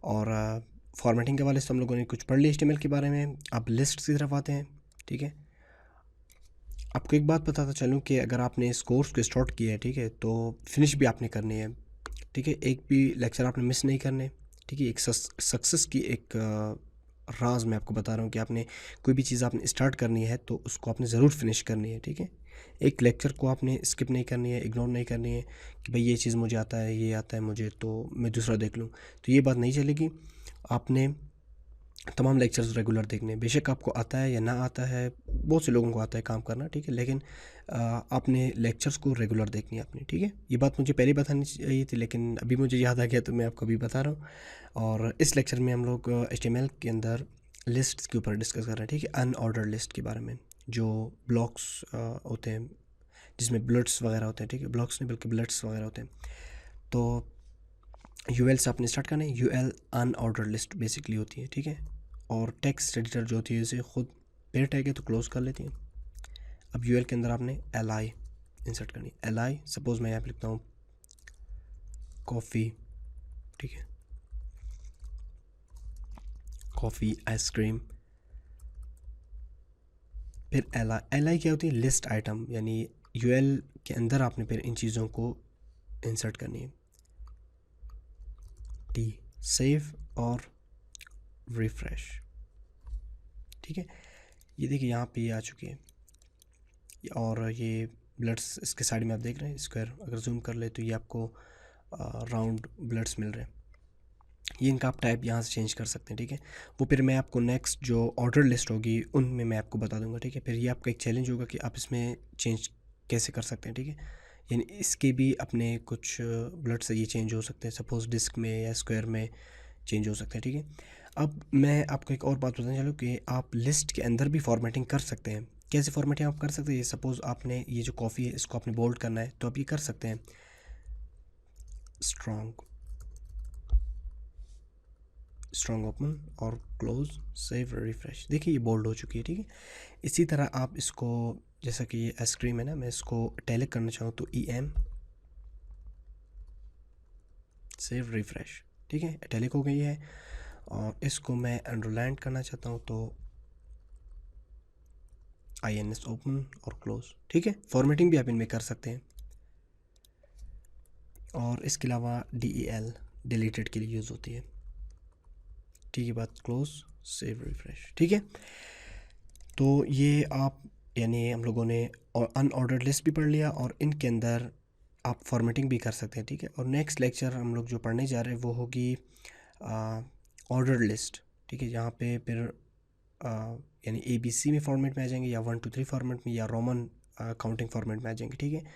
और फॉर्मेटिंग के वाले से हम लोगों ने कुछ पढ़ लिया HTML के बारे में। अब लिस्ट की तरफ आते हैं। ठीक है, आपको एक बात बताता चलूँ कि अगर आपने इस कोर्स को स्टार्ट किया है, ठीक है, तो फिनिश भी आपने करनी है। ठीक है, एक भी लेक्चर आपने मिस नहीं करने। ठीक है, एक सक्सेस की एक राज मैं आपको बता रहा हूँ कि आपने कोई भी चीज़ आपने स्टार्ट करनी है तो उसको आपने ज़रूर फिनिश करनी है। ठीक है, एक लेक्चर को आपने स्किप नहीं करनी है, इग्नोर नहीं करनी है कि भाई ये चीज़ मुझे आता है, ये आता है मुझे, तो मैं दूसरा देख लूँ, तो ये बात नहीं चलेगी। आपने तमाम लेक्चर्स रेगुलर देखने, बेशक आपको आता है या ना आता है, बहुत से लोगों को आता है काम करना, ठीक है, लेकिन आपने लेक्चर्स को रेगुलर देखनी है अपनी। ठीक है, ये बात मुझे पहले बतानी चाहिए थी लेकिन अभी मुझे याद आ गया तो मैं आपको अभी बता रहा हूँ। और इस लेक्चर में हम लोग HTML के अंदर लिस्ट्स के ऊपर डिस्कस कर रहे हैं। ठीक है, अनऑर्डर लिस्ट के बारे में, जो ब्लॉक्स होते हैं जिसमें ब्लड्स वगैरह होते हैं। ठीक है, ब्लॉक्स नहीं बल्कि ब्लड्स वगैरह होते हैं। तो UL से आपने स्टार्ट करना है। UL अनऑर्डर लिस्ट बेसिकली होती है। ठीक है, और टेक्स्ट एडिटर जो होती है इसे खुद पेयर टैग है तो क्लोज कर लेती हैं। अब UL के अंदर आपने li इंसर्ट करनी है। li सपोज मैं यहाँ पे लिखता हूँ कॉफ़ी। ठीक है, कॉफ़ी आइसक्रीम। फिर li क्या होती है? लिस्ट आइटम, यानी UL के अंदर आपने फिर इन चीज़ों को इंसर्ट करनी है। टी सेव और रिफ्रेश। ठीक है, ये देखिए यहाँ पे ये आ चुकी है और ये ब्लड्स इसके साइड में आप देख रहे हैं स्क्वायर, अगर जूम कर ले तो ये आपको राउंड ब्लड्स मिल रहे हैं। ये इनका आप टाइप यहाँ से चेंज कर सकते हैं। ठीक है, वो फिर मैं आपको नेक्स्ट जो ऑर्डर लिस्ट होगी उनमें मैं आपको बता दूंगा। ठीक है, फिर ये आपका एक चैलेंज होगा कि आप इसमें चेंज कैसे कर सकते हैं। ठीक है, यानी इसके भी अपने कुछ ब्लड से ये चेंज हो सकते हैं, सपोज़ डिस्क में या स्क्वायर में चेंज हो सकते हैं। ठीक है, अब मैं आपको एक और बात बताने चलूँ कि आप लिस्ट के अंदर भी फॉर्मेटिंग कर सकते हैं। कैसे फॉर्मेटिंग आप कर सकते हैं? सपोज़ आपने ये जो कॉफ़ी है इसको आपने बोल्ड करना है तो आप ये कर सकते हैं, स्ट्रॉन्ग ओपन और क्लोज, सेव, रिफ्रेश। देखिए ये बोल्ड हो चुकी है। ठीक है, इसी तरह आप इसको, जैसा कि ये आइसक्रीम है ना, मैं इसको टैलिक करना चाहूँ तो EM, सेव, रिफ्रेश। ठीक है, टैलिक हो गई है। और इसको मैं अंडरलाइन करना चाहता हूँ तो INS ओपन और क्लोज। ठीक है, फॉर्मेटिंग भी आप इनमें कर सकते हैं। और इसके अलावा DEL डिलीटेड के लिए यूज़ होती है। ठीक है, बात क्लोज, सेव, रिफ्रेश। ठीक है, तो ये आप, यानी हम लोगों ने अनऑर्डर्ड लिस्ट भी पढ़ लिया और इनके अंदर आप फॉर्मेटिंग भी कर सकते हैं। ठीक है, और नेक्स्ट लेक्चर हम लोग जो पढ़ने जा रहे हैं वो होगी ऑर्डर लिस्ट। ठीक है, यहाँ पे फिर यानी ABC में फॉर्मेट में आ जाएंगे या 1 2 3 फॉर्मेट में या रोमन काउंटिंग फॉर्मेट में आ जाएंगे। ठीक है,